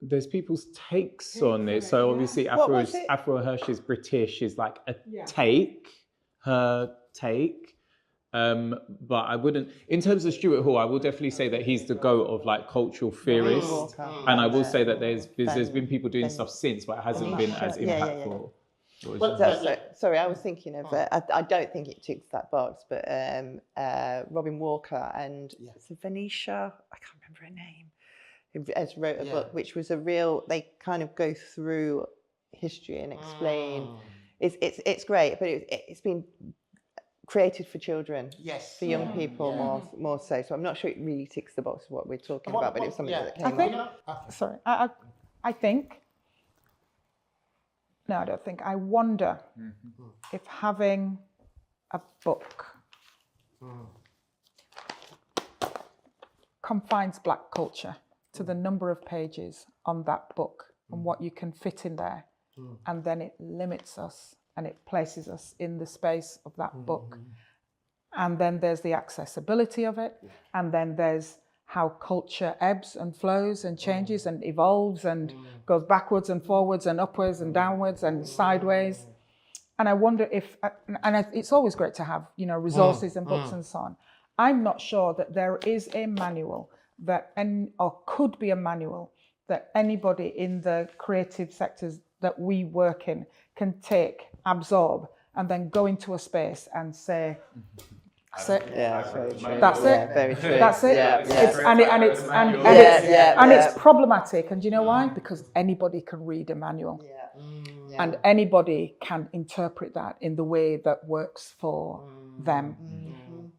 There's people's takes on it. So obviously Afro Hirsch is British, is like a take, her take. But I wouldn't, in terms of Stuart Hall, I will definitely say that he's the GOAT of like cultural theorists. And I will say that there's been people doing stuff since, but it hasn't been as impactful. Sorry, I was thinking of, I don't think it ticks that box, but Robin Walker and Venetia, I can't remember her name, who has wrote a book which was they kind of go through history and explain. It's great, but it's been created for children, for young people more so. So I'm not sure it really ticks the box of what we're talking about, but it was something that came up. Sorry, I think. No, I don't think. I wonder if having a book confines black culture to the number of pages on that book and what you can fit in there, and then it limits us and it places us in the space of that book. And then there's the accessibility of it, and then there's how culture ebbs and flows and changes and evolves and goes backwards and forwards and upwards and downwards and sideways. And I wonder if, it's always great to have, resources and books and so on. I'm not sure that there is a manual or could be a manual that anybody in the creative sectors that we work in can take, absorb, and then go into a space and say, that's it. That's it. Very true. That's it. It's problematic. And do you know why? Because anybody can read a manual. And anybody can interpret that in the way that works for them.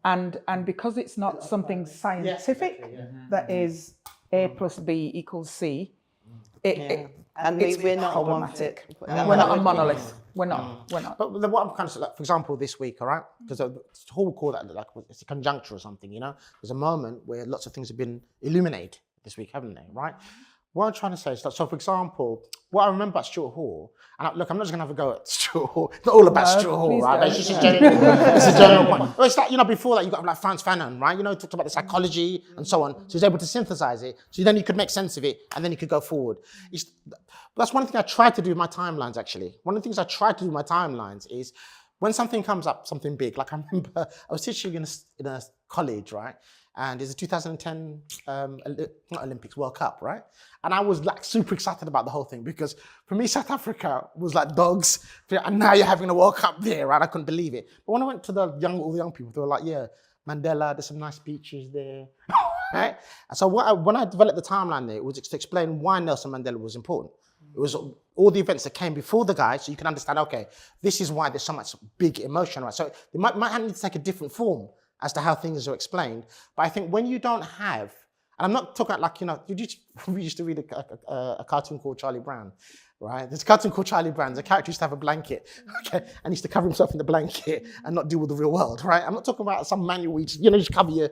And because it's not something scientific that is A plus B equals C, we're not problematic. We're not a monolith. We're not. But what I'm kind of like, for example, this week, all right? Because Hall call that like it's a conjuncture or something, There's a moment where lots of things have been illuminated this week, haven't they? Right? What I'm trying to say is that, so for example, what I remember about Stuart Hall, and look, I'm not just going to have a go at Stuart Hall. It's not all about Stuart Hall, right? But it's just a general point. Well, it's like, before that, you got like Frantz Fanon, right? Talked about the psychology and so on. So he's able to synthesize it. So then you could make sense of it, and then you could go forward. That's one thing I try to do with my timelines, actually. One of the things I try to do with my timelines is when something comes up, something big, like I remember I was teaching in a college, right? And it's a 2010 not Olympics, World Cup, right? And I was like super excited about the whole thing because for me, South Africa was like dogs, and now you're having a World Cup there, right? I couldn't believe it. But when I went to all the young people, they were like, yeah, Mandela, there's some nice beaches there, right? And so when I developed the timeline there, it was to explain why Nelson Mandela was important. It was all the events that came before the guy, so you can understand, okay, this is why there's so much big emotion, right? So they might need to take a different form as to how things are explained. But I think when you don't have, and I'm not talking about we used to read a cartoon called Charlie Brown, right? There's a cartoon called Charlie Brown. The character used to have a blanket, okay? And he used to cover himself in the blanket and not deal with the real world, right? I'm not talking about some manual where you just cover your,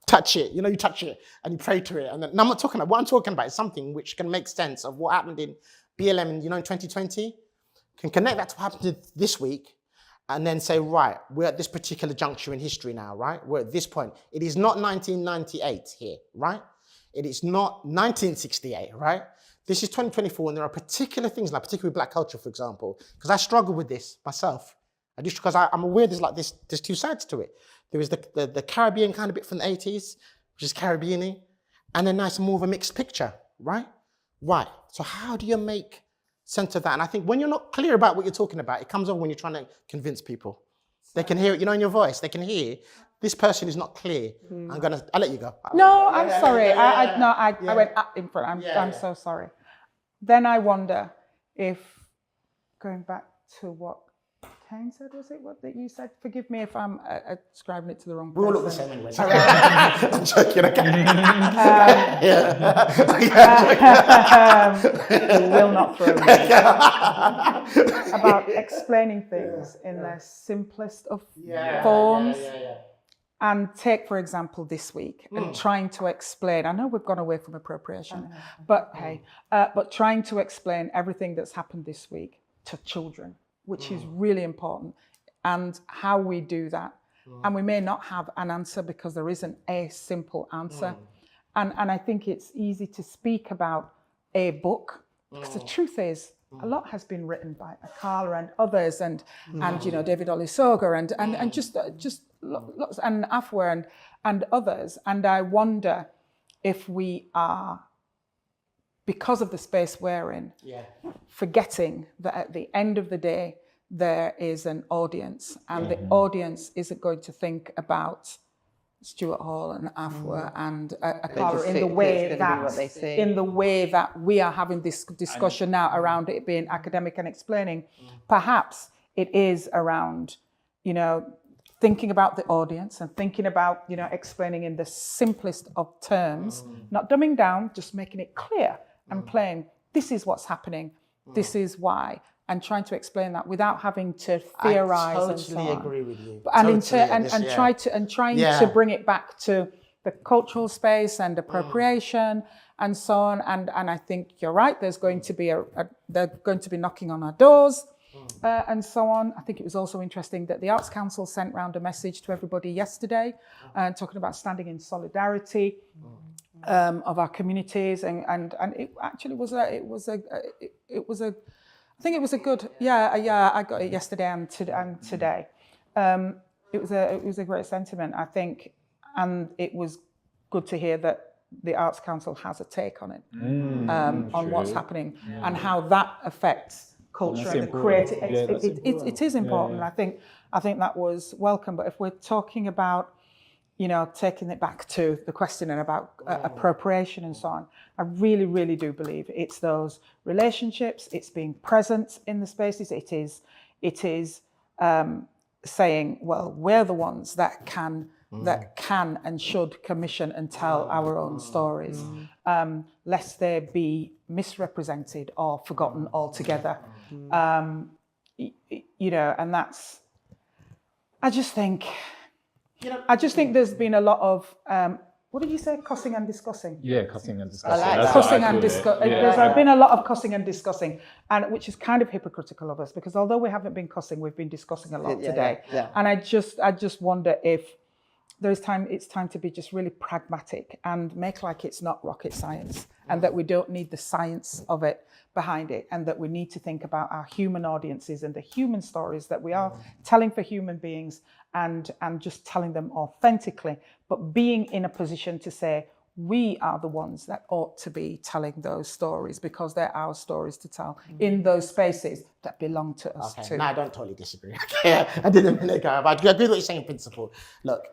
touch it, you touch it and you pray to it. And then, no, I'm not talking about, what I'm talking about is something which can make sense of what happened in BLM in 2020, can connect that to what happened this week, and then say, right, we're at this particular juncture in history now, right? We're at this point. It is not 1998 here, right? It is not 1968, right? This is 2024, and there are particular things, like particularly black culture, for example, because I struggle with this myself. Because I'm aware there's two sides to it. There is the Caribbean kind of bit from the 80s, which is Caribbean-y, and then nice more of a mixed picture, right? Right. So how do you make sense of that? And I think when you're not clear about what you're talking about, it comes over when you're trying to convince people. They can hear it, in your voice. They can hear this person is not clear. I'll let you go. No, I'm sorry. I went up in front. I'm so sorry. Then I wonder if, going back to what Kayne said, was it what that you said? Forgive me if I'm ascribing it to the wrong person. We all look the same anyway. I'm joking, okay? You will not throw me. About explaining things in their simplest of forms. And take, for example, this week and trying to explain, I know we've gone away from appropriation, but but trying to explain everything that's happened this week to children, which is really important, and how we do that. And we may not have an answer because there isn't a simple answer. And I think it's easy to speak about a book, because the truth is, a lot has been written by Akala and others, and David Olusoga and just lots, and Afua and others. And I wonder if we are, because of the space we're in, forgetting that at the end of the day there is an audience, and the audience isn't going to think about Stuart Hall and Afua and Akala in the way that we are having this discussion now around it being academic and explaining. Perhaps it is around, thinking about the audience and thinking about, explaining in the simplest of terms, not dumbing down, just making it clear and plain. This is what's happening. This is why. And trying to explain that without having to theorize. I totally agree with you. Trying to bring it back to the cultural space and appropriation and so on. And I think you're right. There's going to be they're going to be knocking on our doors and so on. I think it was also interesting that the Arts Council sent round a message to everybody yesterday, talking about standing in solidarity of our communities, and it actually was a I think it was a good, I got it yesterday and today. It was a great sentiment, I think, and it was good to hear that the Arts Council has a take on it, on what's happening and how that affects culture and the creative. It is important. I think that was welcome. But if we're talking about, taking it back to the question and about appropriation and so on, I really, really do believe it's those relationships, it's being present in the spaces, it is saying, well, we're the ones that can and should commission and tell our own stories, lest they be misrepresented or forgotten altogether. And that's, I just think there's been a lot of, what did you say? Cussing and discussing? Yeah, cussing and discussing. I like cussing and discussing. There's been a lot of cussing and discussing, and which is kind of hypocritical of us, because although we haven't been cussing, we've been discussing a lot today. And I just wonder if it's time to be just really pragmatic and make like it's not rocket science, and that we don't need the science of it behind it, and that we need to think about our human audiences and the human stories that we are telling for human beings, and just telling them authentically, but being in a position to say, we are the ones that ought to be telling those stories, because they're our stories to tell in those spaces that belong to us too. No, I don't totally disagree. Okay, I didn't mean to go, but I agree with what you're saying in principle. Look,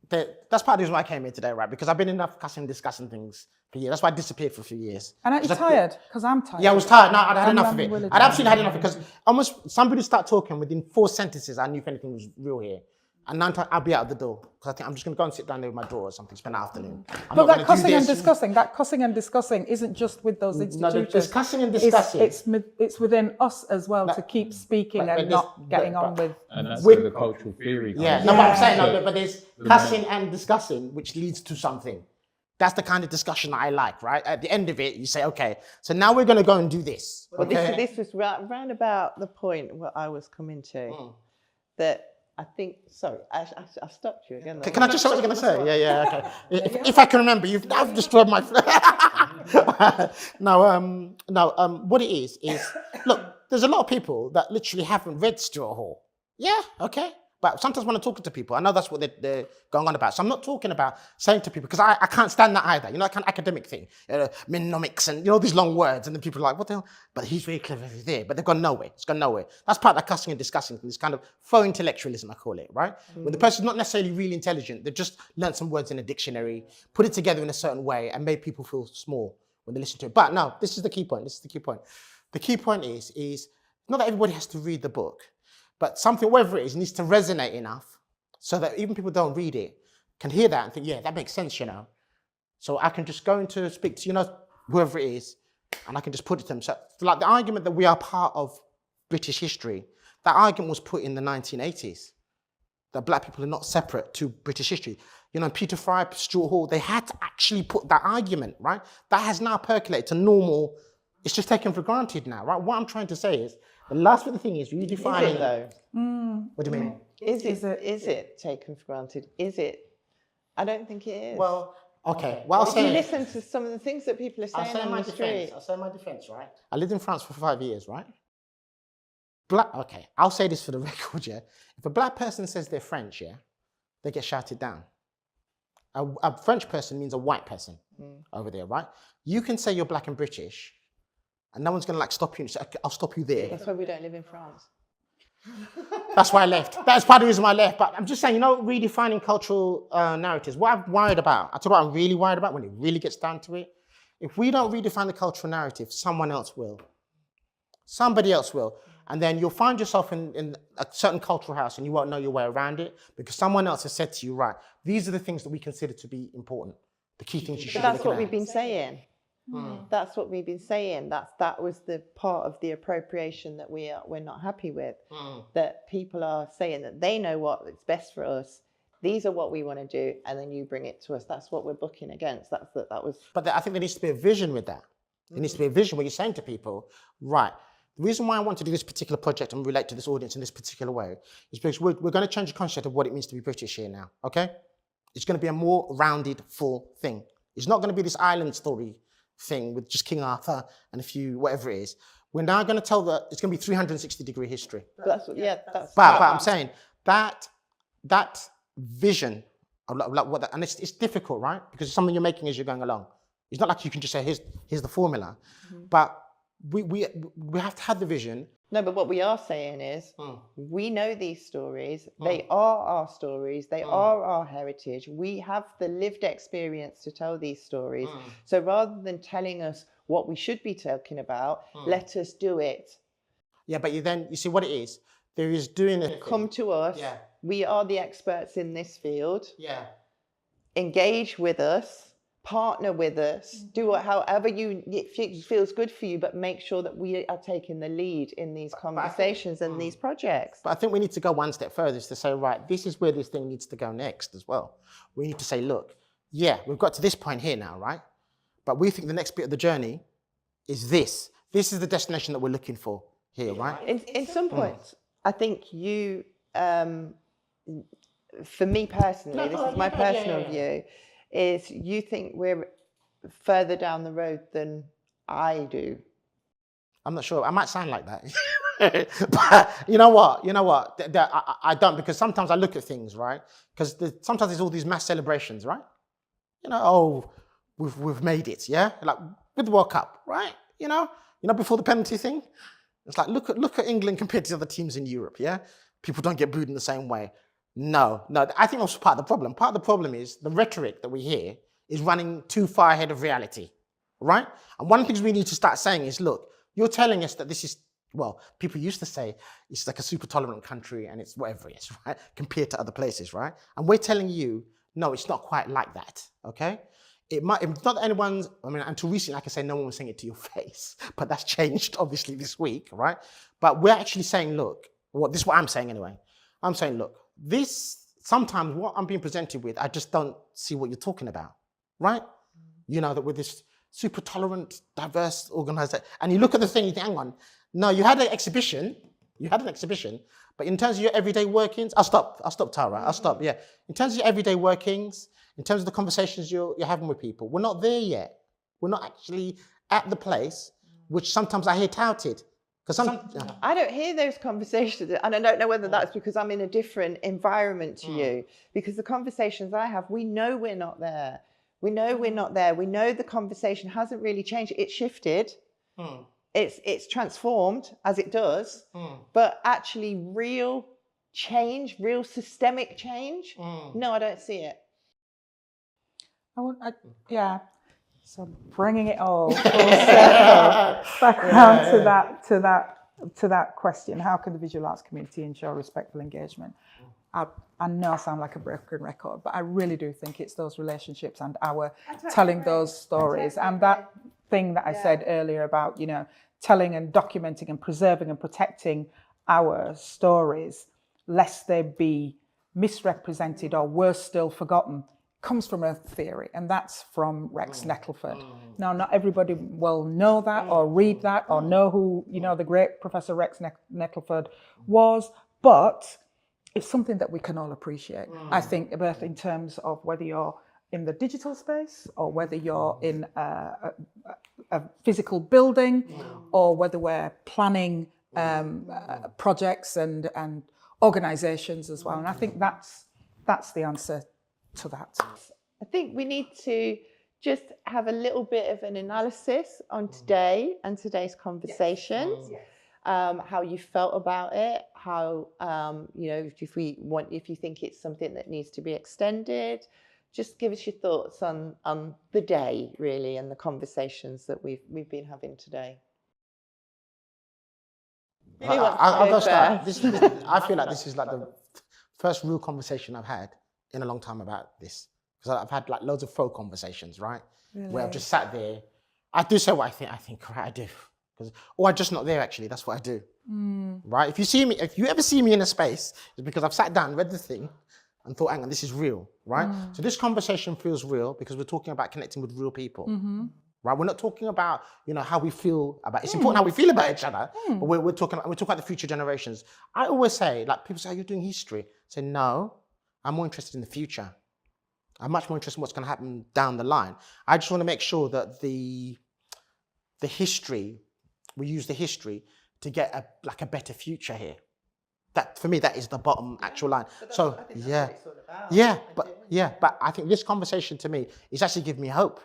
that's part of the reason why I came here today, right? Because I've been enough discussing things for years. That's why I disappeared for a few years. And are you tired? Because I'm tired. Yeah, I was tired. No, I'd had enough of it. I'd absolutely had enough of it, because almost somebody start talking within 4 sentences, I knew if anything was real here. And now I'll be out of the door, because I think I'm just going to go and sit down there with my daughter or something, spend the afternoon. But that cussing and discussing isn't just with those institutions. No, there's cussing and discussing. It's within us as well to keep speaking and not getting on with. And that's where the cultural theory comes. Yeah, no, what I'm saying, but there's cussing and discussing, which leads to something. That's the kind of discussion that I like, right? At the end of it, you say, okay, so now we're going to go and do this. Well, this was round about the point where I was coming to, that I think, sorry, I stopped you again. Can I just say what you're going to say? Yeah, okay. If I can remember, you've now destroyed my... what it is, look, there's a lot of people that literally haven't read Stuart Hall. Yeah, okay. But sometimes when I'm talking to people, I know that's what they're going on about. So I'm not talking about saying to people, because I can't stand that either. You know, that kind of academic thing, mnemonics and, you know, these long words. And then people are like, what the hell? But he's really clever there. But they've gone nowhere. It's gone nowhere. That's part of that cussing and discussing, this kind of faux intellectualism, I call it, right? When the person's not necessarily really intelligent, they've just learned some words in a dictionary, put it together in a certain way, and made people feel small when they listen to it. But no, this is the key point. This is the key point. The key point is not that everybody has to read the book, but something, whatever it is, needs to resonate enough so that even people who don't read it can hear that and think, yeah, that makes sense, you know. So I can just go into speak to, you know, whoever it is, and I can just put it to them. So like the argument that we are part of British history, that argument was put in the 1980s, that black people are not separate to British history. You know, Peter Fry, Stuart Hall, they had to actually put that argument, right? That has now percolated to normal, it's just taken for granted now, right? What I'm trying to say is, the last bit of the thing is redefining. Is it though? What do you mean? Is it taken for granted? Is it? I don't think it is. Well, okay. Well, I'll if say, you listen to some of the things that people are saying on the street. I'll say my defense, right? I lived in France for 5 years, right? Okay, I'll say this for the record, yeah? If a black person says they're French, yeah, they get shouted down. A French person means a white person over there, right? You can say you're black and British, and no one's going to like stop you and say, okay, I'll stop you there. That's why we don't live in France. That's why I left. That's part of the reason why I left. But I'm just saying, you know, redefining cultural narratives. What I'm worried about, I tell you what I'm really worried about when it really gets down to it. If we don't redefine the cultural narrative, someone else will. Somebody else will. And then you'll find yourself in a certain cultural house and you won't know your way around it because someone else has said to you, right, these are the things that we consider to be important. The key things you should be looking at. That's what we've been saying. That's what we've been saying. That was the part of the appropriation that we're not happy with. That people are saying that they know what is best for us. These are what we want to do, and then you bring it to us. That's what we're bucking against. That was. But I think there needs to be a vision with that. There needs to be a vision where you're saying to people, right, the reason why I want to do this particular project and relate to this audience in this particular way is because we're going to change the concept of what it means to be British here now. Okay, it's going to be a more rounded, full thing. It's not going to be this island story thing with just King Arthur and a few whatever it is. We're now going to tell that it's going to be 360-degree history. But I'm saying that vision of like what, and it's difficult, right? Because it's something you're making as you're going along. It's not like you can just say here's the formula, but we have to have the vision. No, but what we are saying is we know these stories. They are our stories. They are our heritage. We have the lived experience to tell these stories. So rather than telling us what we should be talking about, let us do it. Yeah, but you see what it is. There is doing it. Come to us. Yeah. We are the experts in this field. Yeah. Engage with us. Partner with us, do it however it feels good for you, but make sure that we are taking the lead in these conversations and these projects. But I think we need to go one step further, is to say, right, this is where this thing needs to go next as well. We need to say, look, yeah, we've got to this point here now, right? But we think the next bit of the journey is this. This is the destination that we're looking for here, right? In some points, I think you, for me personally, this is my personal view, is you think we're further down the road than I do. I'm not sure. I might sound like that. But you know what? I don't, because sometimes I look at things, right? Because sometimes there's all these mass celebrations, right? You know, oh, we've made it, yeah? Like with the World Cup, right? You know, before the penalty thing, it's like look at England compared to other teams in Europe, yeah? People don't get booed in the same way. No, I think that's part of the problem. Part of the problem is the rhetoric that we hear is running too far ahead of reality, right? And one of the things we need to start saying is, look, you're telling us that this is, well, people used to say it's like a super tolerant country and it's whatever it is, right? Compared to other places, right? And we're telling you, no, it's not quite like that, okay? It's not that anyone's, until recently, like I say, no one was saying it to your face, but that's changed, obviously, this week, right? But we're actually saying, look, this is what I'm saying anyway. I'm saying, look, sometimes what I'm being presented with, I just don't see what you're talking about, right? You know, that with this super tolerant, diverse organization, and you look at the thing, you think, hang on, no, you had an exhibition, but in terms of your everyday workings, I'll stop, Tara, yeah. In terms of your everyday workings, in terms of the conversations you're having with people, we're not there yet. We're not actually at the place which sometimes I hear touted. Because I don't hear those conversations, and I don't know whether that's because I'm in a different environment to you, because the conversations I have, we know we're not there. We know we're not there. We know the conversation hasn't really changed. It's shifted. It's transformed as it does, but actually real change, real systemic change, no, I don't see it. Yeah. So bringing it all full circle back around to that question: how can the visual arts community ensure respectful engagement? I know I sound like a broken record, but I really do think it's those relationships and our telling those stories, and that thing that I said earlier about, you know, telling and documenting and preserving and protecting our stories, lest they be misrepresented or worse still forgotten, comes from a theory, and that's from Rex Nettleford. Now, not everybody will know that or read that or know who, you know, the great Professor Rex Nettleford was, but it's something that we can all appreciate. I think both in terms of whether you're in the digital space or whether you're in a physical building or whether we're planning projects and organizations as well. And I think that's the answer to that. I think we need to just have a little bit of an analysis on today and today's conversation. How you felt about it, how you know, if you think it's something that needs to be extended, just give us your thoughts on the day really and the conversations that we've been having today. I'll go start. I feel like this is like the first real conversation I've had in a long time about this, because I've had like loads of faux conversations, right? Really? Where I've just sat there. I do say what I think, right? I do. Or I'm just not there, actually. That's what I do. Right? If you ever see me in a space, it's because I've sat down, read the thing, and thought, hang on, this is real, right? So this conversation feels real because we're talking about connecting with real people. Right? We're not talking about, you know, how we feel about, it's important how we feel about each other, but we're talking about the future generations. I always say, like, people say, oh, you're doing history. I say, no, I'm more interested in the future. I'm much more interested in what's going to happen down the line. I just want to make sure that the history, we use the history to get a better future here. That, for me, that is the bottom actual line. So but I think this conversation to me is actually giving me hope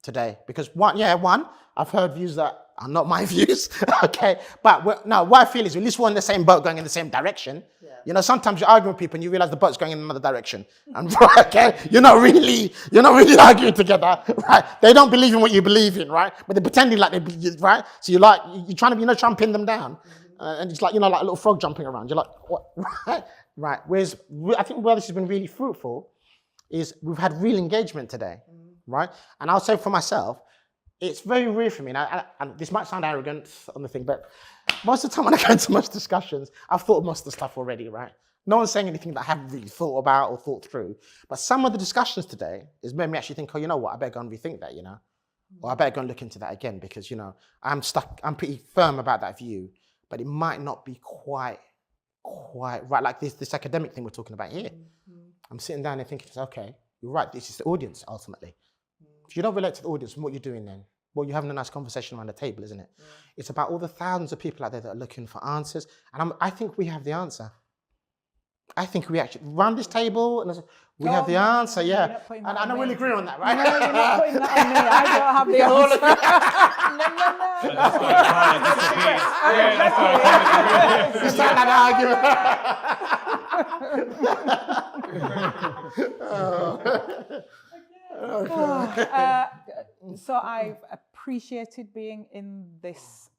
today, because one, I've heard views that are not my views, okay. But what I feel is at least we're in the same boat, going in the same direction. You know, sometimes you argue with people and you realize the boat's going in another direction, and okay, you're not really arguing together, right? They don't believe in what you believe in, right? But they're pretending like they believe, right? So you're trying to, try and pin them down, and it's like, like a little frog jumping around. You're like, what? Right? Whereas I think where this has been really fruitful is we've had real engagement today, right? And I'll say for myself, it's very rare for me, and this might sound arrogant on the thing, but most of the time when I go into most discussions, I've thought of most of the stuff already, right? No one's saying anything that I haven't really thought about or thought through. But some of the discussions today has made me actually think, oh, you know what, I better go and rethink that, or I better go and look into that again, because, I'm pretty firm about that view, but it might not be quite right. Like this academic thing we're talking about here. I'm sitting down and thinking, okay, you're right, this is the audience ultimately. If you don't relate to the audience, what you're doing then? Well, you're having a nice conversation around the table, isn't it? It's about all the thousands of people out there that are looking for answers. And I think we have the answer. I think we actually run this table and we have the answer, And I know we'll agree on that, right? No, you're not putting that on me. I don't have the answer. That's why I'm trying to disagree. That's why I'm trying to start that argument. So I've appreciated being in this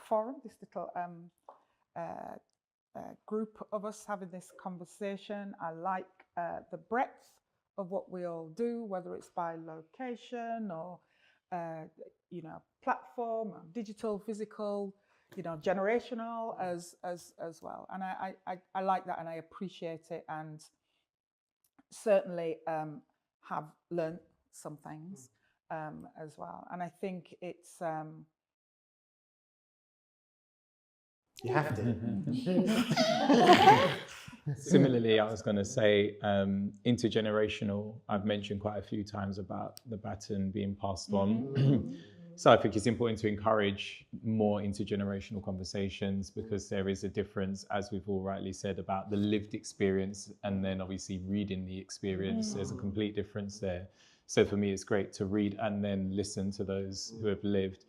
forum, this little group of us having this conversation. I like the breadth of what we all do, whether it's by location or platform, or digital, physical, generational as well. And I like that, and I appreciate it, and certainly have learned some things as well. And I think it's you have to. Similarly, I was going to say intergenerational. I've mentioned quite a few times about the baton being passed on. So I think it's important to encourage more intergenerational conversations, because there is a difference, as we've all rightly said, about the lived experience and then obviously reading the experience. There's a complete difference there. So for me, it's great to read and then listen to those who have lived.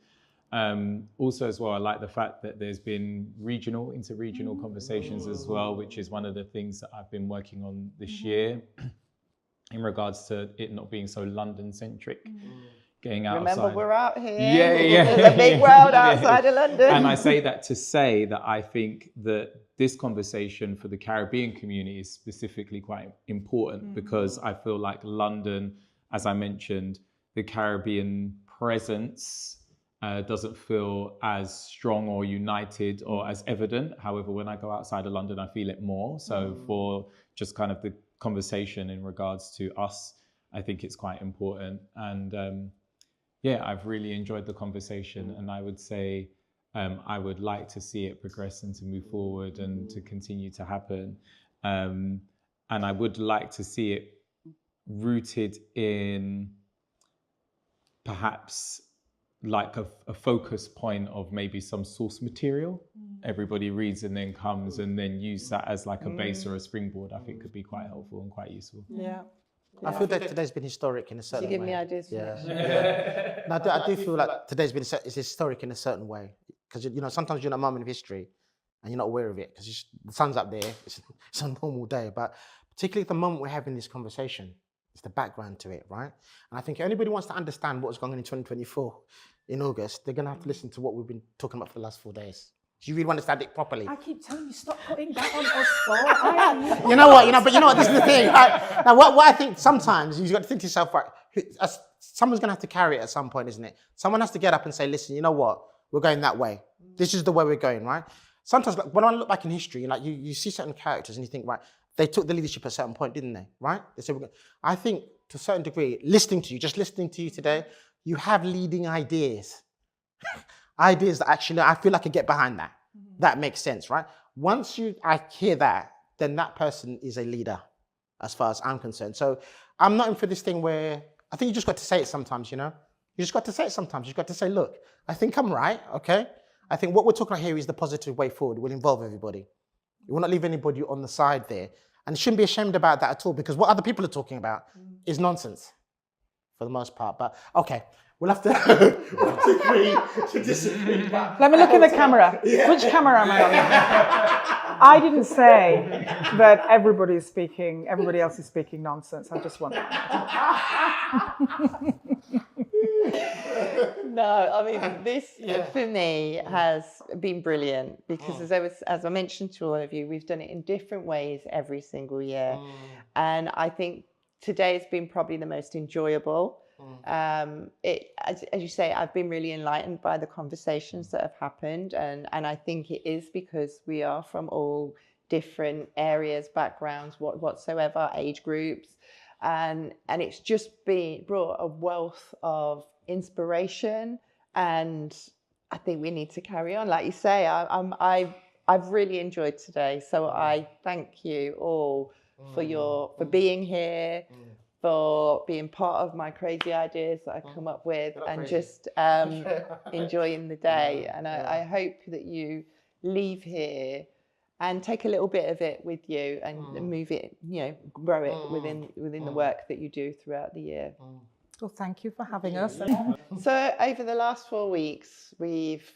Also as well, I like the fact that there's been interregional conversations as well, which is one of the things that I've been working on this year in regards to it not being so London-centric. Getting outside. Remember, we're out here. Yeah. There's a big world outside of London. And I say that to say that I think that this conversation for the Caribbean community is specifically quite important, because I feel like London, as I mentioned, the Caribbean presence doesn't feel as strong or united or as evident. However, when I go outside of London, I feel it more. So for just kind of the conversation in regards to us, I think it's quite important. And yeah, I've really enjoyed the conversation, and I would say I would like to see it progress and to move forward and to continue to happen. And I would like to see it rooted in perhaps like a focus point of maybe some source material everybody reads and then comes and then use that as like a base or a springboard. I think could be quite helpful and quite useful. Yeah. I feel that today's been historic in a certain way. You give me ideas. Yeah. No, I do feel like today's been it's historic in a certain way, because sometimes you're in a moment of history and you're not aware of it because the sun's up there. It's a normal day, but particularly at the moment we're having this conversation, it's the background to it, right? And I think if anybody wants to understand what's going on in 2024 in August, they're going to have to listen to what we've been talking about for the last 4 days. Do you really understand it properly? I keep telling you, stop putting that on us for. You know what, this is the thing, right? Now, what I think sometimes you've got to think to yourself, right, someone's going to have to carry it at some point, isn't it? Someone has to get up and say, listen, you know what? We're going that way. This is the way we're going, right? Sometimes, when I look back in history, you see certain characters and you think, right, they took the leadership at a certain point, didn't they? Right? They said, I think to a certain degree, just listening to you today, you have leading ideas. Ideas that actually, I feel I could get behind that. That makes sense, right? Once I hear that, then that person is a leader, as far as I'm concerned. So I'm not in for this thing where, I think you just got to say it sometimes, You just got to say it sometimes. You've got to say, look, I think I'm right, okay? I think what we're talking about here is the positive way forward. We'll involve everybody. We will not leave anybody on the side there. And you shouldn't be ashamed about that at all, because what other people are talking about is nonsense, for the most part. But, okay. We'll have to agree to disagree. Let me look at the camera. Yeah. Which camera am I on? I didn't say that everybody else is speaking nonsense. I just want that. No, I mean, this for me has been brilliant, because as I mentioned to all of you, we've done it in different ways every single year. And I think today has been probably the most enjoyable. As you say, I've been really enlightened by the conversations that have happened, and I think it is because we are from all different areas, backgrounds, whatsoever, age groups, and it's just brought a wealth of inspiration, and I think we need to carry on. Like you say, I've really enjoyed today, so I thank you all for being here. For being part of my crazy ideas that I come up with, and just enjoying the day. And I hope that you leave here and take a little bit of it with you and move it, grow it within the work that you do throughout the year. Well, thank you for having us. So over the last 4 weeks, we've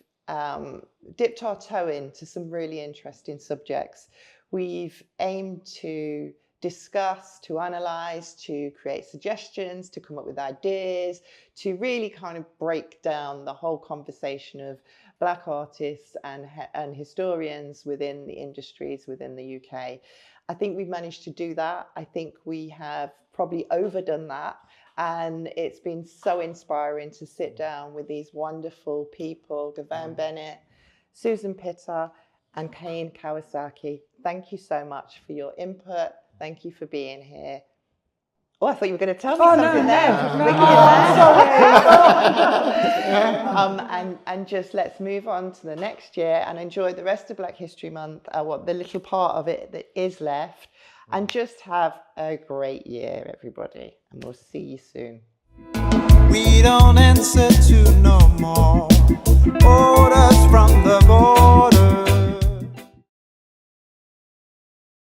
dipped our toe into some really interesting subjects. We've aimed to discuss, to analyze, to create suggestions, to come up with ideas, to really kind of break down the whole conversation of Black artists and historians within the industries within the UK. I think we've managed to do that. I think we have probably overdone that. And it's been so inspiring to sit down with these wonderful people, Gaverne Bennett, Susan Pitter, and Kayne Kawasaki. Thank you so much for your input. Thank you for being here. Oh, I thought you were going to tell me something there. And just let's move on to the next year and enjoy the rest of Black History Month, the little part of it that is left, and just have a great year, everybody. And we'll see you soon. We don't answer to